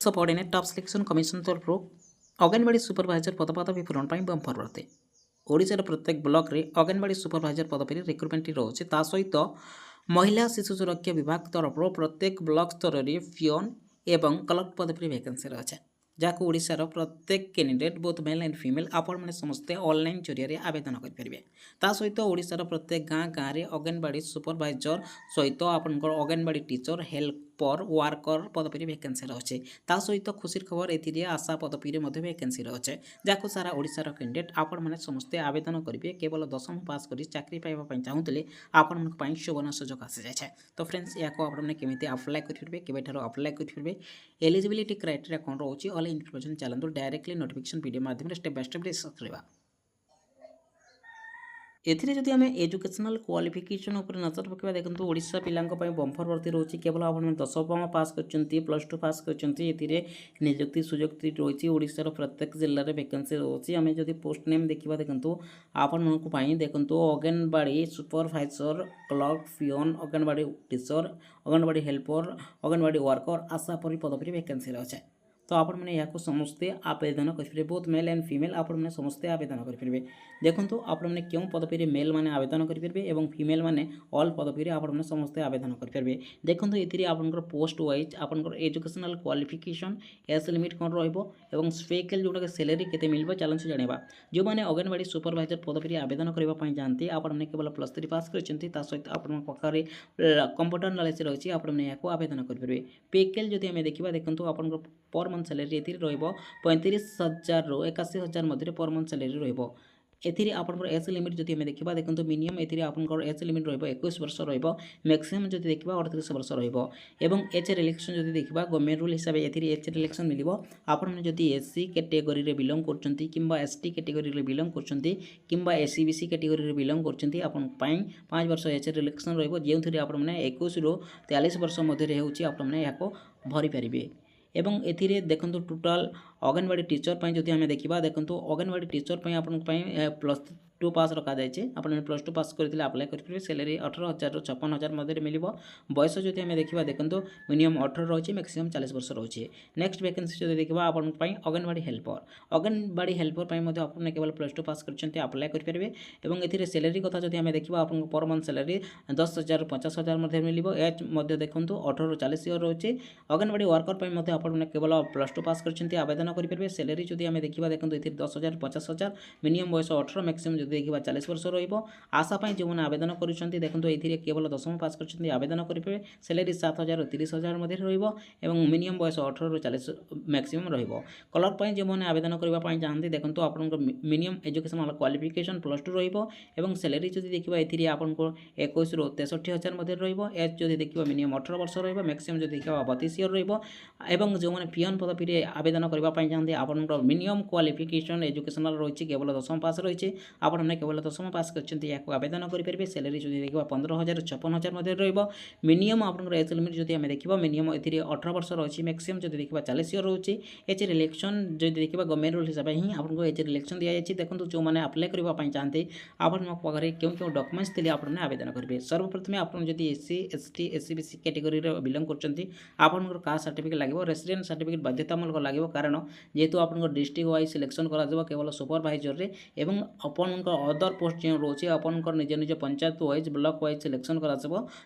Subordinate top selection commission तरफर anganwadi supervisor पदपदवी पूरण पर बंपर भर्ती ओडिशार प्रत्येक ब्लॉक रे अंगनवाड़ी सुपरभाइजर पदवी रिक्रुटमेंट रोचे ता सहित महिला शिशु सुरक्षा विभाग तरफ प्रत्येक ब्लॉक स्तर में पिओन एवं क्लर्क पदवी वैकेंसी अच्छे जहाँ ओडिशार प्रत्येक candidate both male and female आपण मैंने समस्ते ऑनलाइन जरिए आवेदन करेंगे ता सहित ओडिशार प्रत्येक गाँ गाँव में अंगनवाड़ी सुपरभाइजर सहित आपंकर अंगनवाड़ी टीचर हेल्पर वर्कर पदवी वैकेंसी अच्छे ता सहित खुशीर खबर ए आशा पदवी वैकेंसी अच्छे जहाँ सारा ओडिशार कैंडिडेट आपण मैंने समस्ते आवेदन करेंगे केवल 10th पास कर चाकरी पाइबा चाहूले आपण सुवर्ण सुजोग आसी जाए। तो फ्रेंड्स या आपने केमी अप्लाई करेंगे केवेठार अप्लाई करेंगे एलिजिबिलिटी क्राइटेरिया कौन रोचे ऑल इनफॉरमेशन चलते डायरेक्टली नोटिफिकेशन वीडियो माध्यम स्टेप बाय स्टेप डिस्कस करवा। एथिरे जदि आम एजुकेशनल क्वालिफिकेशन उपर नजर पकड़ा देखो ओडिशा पिलांको बंफर भर्ती रोचे केवल आप 10th पास कर +2 पास कर निजुक्ति सुजुक्ति रही ओडिशार प्रत्येक जिले में वैकेंसी रोचे आम जब पोस्ट नेम देखा देखो आपण देखो anganwadi supervisor clerk peon anganwadi teacher anganwadi helper anganwadi worker ASHA परी पदवी वैकेंसी अच्छे। तो आपण मैंने यहाँ समस्ते आवेदन करेंगे बोथ मेल एंड फीमेल आपण मैंने समस्ते आवेदन करेंगे देखो आपण मैंने क्यों पदवी मेल मैंने आवेदन करेंगे और फीमेल मैंने ऑल पदवी आपण मैंने समस्ते आवेदन करेंगे देखो ये आपंकर पोस्ट वाइज आपंकर एजुकेशनल क्वालिफिकेशन एज लिमिट कौन रोक स्पेकल जोटा सैलरी केते मिल चलते जाना जो मैंने अंगनवाड़ी सुपरभाइजर पदवी आवेदन करने जाती आपने केवल +3 पास कर सहित आपे कंप्यूटर नॉलेज रही आपने यहाँ आवेदन करेंगे पेकेल जदि आम देखा देखो आप पर मंथ सैलरी ये 35,000 ରୁ 81,000 मध्य पर मंथ सैलरी रहिबो एथिरे आपनकर एज लिमिट जदि हमें देखा देखो मिनिमम एथिरे आपनकर एज लिमिट रहिबो 21 वर्ष रहिबो मैक्सिमम जदि देखा 38 वर्ष रहिबो एवं एज रिलेक्शन जदि देखा गवर्नमेंट रूल हिसाब से एथिरे एज रिलेक्शन मिलिबो आपण माने जदि एससी कैटेगरी रे बिलोंग करचंती किंबा एसटी कैटेगरी रे बिलोंग करचंती किंबा एससीबीसी कैटेगरी रे बिलोंग करचंती आपण पई 5 वर्ष एज रिलेक्शन रहिबो जेउथिरे आपण माने 21 ରୁ 43 वर्ष मध्य रे हेउची आपण माने याको भरि परिबे एवं एथिरे देखंतु टोटाल अंगनवाड़ी टीचर पई जदि हमें देखिबा देखंतु अंगनवाड़ी टीचर पई आपन पई +2 पास रखा जाए आपने +2 पास करते अप्लाई करेंगे सैलरी 18,000 ରୁ 56,000 मध्य मिल बयस जब आम देखा देखो मिनिमम 18 रही मैक्सिमम 40 वर्ष रही नेक्स्ट वैकेंसी जब देखा आप अंगनवाड़ी हेल्पर आपने केवल +2 पास कर अप्लाई करेंगे और सैलरी कथा जब आम देखा आप पर मंथ सैलरी 10,000 ରୁ 50,000 मध्य मिल एज देखो 18 ରୁ 40 ईयर रही अंगनवाड़ी वर्कर आपने केवल +2 पास कर आवेदन करेंगे सैलरी जब आम देखा देखो ये 10,000 ରୁ 50,000 मिनिमम बयस 18 मैक्सिमम जब देखा 40 वर्ष रशा जो मैंने आवेदन कर देखो ये केवल 10th पास कर आवेदन करेंगे सैलरी 7,000 ରୁ 30,000 मध्य मिनिमम बयस 18 ରୁ 40 मैक्सिमम क्लर्क जो मैंने आवेदन करने चाहते देखो आप मिनिमम एजुकेशनल क्वालिफिकेशन +2 और सैलरी जब देखा ये आपको 21 ରୁ 63,000 मध्य एज जो देखा मिनिमम 18 वर्ष मैक्सिमम जो देखा 32 ईयर और जो मैंने पिओन पदवी आवेदन करने चाहते आपंकर मिनिमम क्वालिफिकेशन एजुकेशनल रही केवल 10th पास रही आपने केवल 10th पास कर आवेदन करेंगे सैलरी जो देखा 15,000 ରୁ 56,000 मध्य मिनिमम आपंकर एज लिमिट जो आम देखा मिनिमम ये 18 वर्ष रही मैक्सिमम जो देखा 40 ईयर रही एज रिलेक्शन जो देखा गवर्नमेंट रूल हिसाब से आपको एज रिलेक्शन दी जाए देखो जो मैंने अप्लाई करने चाहते आपरे क्यों क्यों डॉक्यूमेंट्स थे आपने आवेदन करेंगे सर्वप्रथम आप SC ST SCBC category belong कर कास्ट सर्टिफिकेट लगे रेसिडेंट सर्टिफिकेट बाध्यतामूलक लगे कारण जेहेतु आप डिस्ट्रिक्ट वाइज सिलेक्शन कर केवल सुपरभाइजर रे एवं अपन अदर पोस्ट जो रोचे अपन निज निज panchayat wise block wise selection कर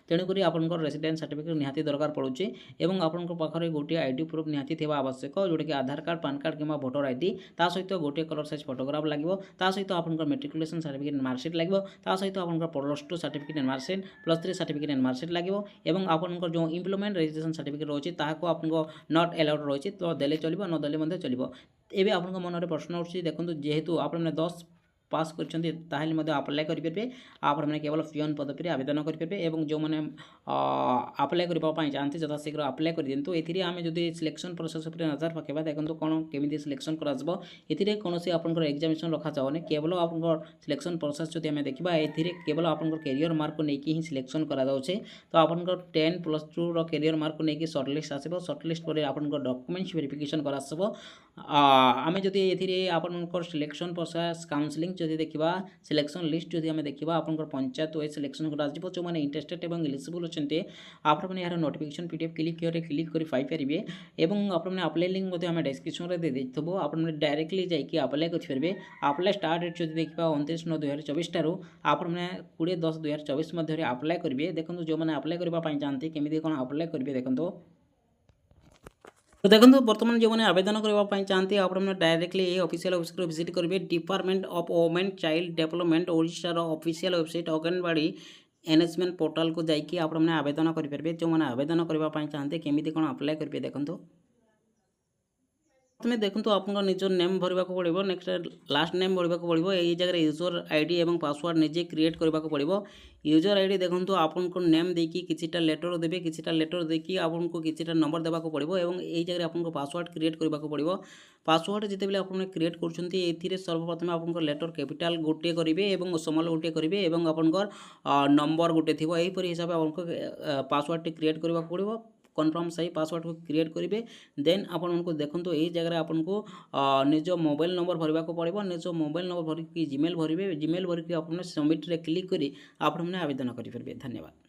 तेणुक आप रेसिडेंट सर्टिफिकेट निहाती दरकार पड़ुचे और आपन पाखे गोटे आईडी प्रूफ निहाती थे आवश्यक जोटा कि आधार कार्ड पान कार्ड किंवा भोटर आईडी ता सहित गोटे कलर साइज फोटोग्राफ लगे ता सहित आप मेट्रिकुलेसन सर्टिफिकेट मार्कशीट लगे ता सहित आप +2 certificate and marksheet +3 certificate and marksheet लगे और आपंकर जो इम्प्लॉयमेंट रजिस्ट्रेशन सर्टिफिकेट रही आपको नॉट अलाउड रही तो देले चलो नदेले चलो एवं आप मन में प्रश्न उठी देखो जेहेतु आपने 10 पास कर अप्लाई करेंगे आपने केवल पिओन पदवी आवेदन करेंगे और जो मैंने अप्लाई करने चाहते यथा शीघ्र अप्लाई कर दिंतु ये आम जो सिलेक्शन प्रोसेस पर नजर पकेबा देखो कौन केमी सिलेक्शन कर कौन आपंकर एग्जामिनेशन रखा जाऊनी केवल आप सिलेक्शन प्रोसेस जो आम देखा ये केवल आप कैरियर मार्क को लेकिन ही सिलेक्शन कराऊे तो आपंकर 10+2 कैरियर मार्क को लेकिन सर्टलिस्ट आसो सर्टलिस्ट पर आप डॉक्यूमेंट्स वेरिफिकेशन कर आम जदि ये आपंकर सिलेक्शन प्रोसेस काउंसलिंग जदि देखा सिलेक्शन लिस्ट जदि आम देखा आपंकर पंचायत वाइज सिलेक्शन कराजिबो जो मैंने इंटरेस्टेड और एलिजिबल अच्छे आपने यार नोटिफिकेशन पीडीएफ क्लिक कर पाइपर एवं आपने अप्लाई लिंक आम डिस्क्रिप्शन में दे देथबो आपने डायरेक्टली जाकि अप्लाई करेंगे अप्लाई स्टार्ट डेट जब देखा 29/9/2024 ठारू आपने 20/10/2024 मध्य अप्लाई करेंगे देखो जो मैंने अप्लाई करने चाहते केमी कौन अप्लाई करेंगे देखो तो देखो बर्तमान जो मैंने आवेदन करने चाहते आपने डायरेक्टली ये ऑफिशियल वेबसाइट विजिट करेंगे department of women child development ओडिशार official website anganwadi enhancement portal को जाकि आपने आवेदन करेंगे जो मैंने आवेदन करने चाहते केमी कौन अप्लाई करेंगे देखो प्रथम देखो आप निज नेम भरवा पड़ो नेक्स्ट लास्ट नेम भरवा पड़ो यही जगह यूजर आईडी और पासवर्ड निजे क्रिएट करने पड़ो यूजर आईडी देखो आपको नेम देकी किछिटा लेटर देवे किछिटा लेटर देकी आपको किछिटा नंबर देवा पड़ो और यही जगह आपको पासवर्ड क्रिएट करने पड़ो पासवर्ड जिते आपने क्रिएट कर सर्वप्रथम आप लेटर कैपिटाल गोटे करेंगे और स्मॉल गोटे करेंगे और आपंकर नंबर गोटे थी यहीपरि हिसाब से आपको पासवर्ड क्रिएट करने पड़ो कन्फर्म सही पासवर्ड को क्रिएट करेंगे देन आपको देखो यही जगह आपको निज मोबाइल नंबर भरवा पड़ो निज मोबाइल नंबर भरिक जिमेल भरवे जिमेल भरिक आपने सबमिट क्लिक कर आपने आवेदन करेंगे धन्यवाद।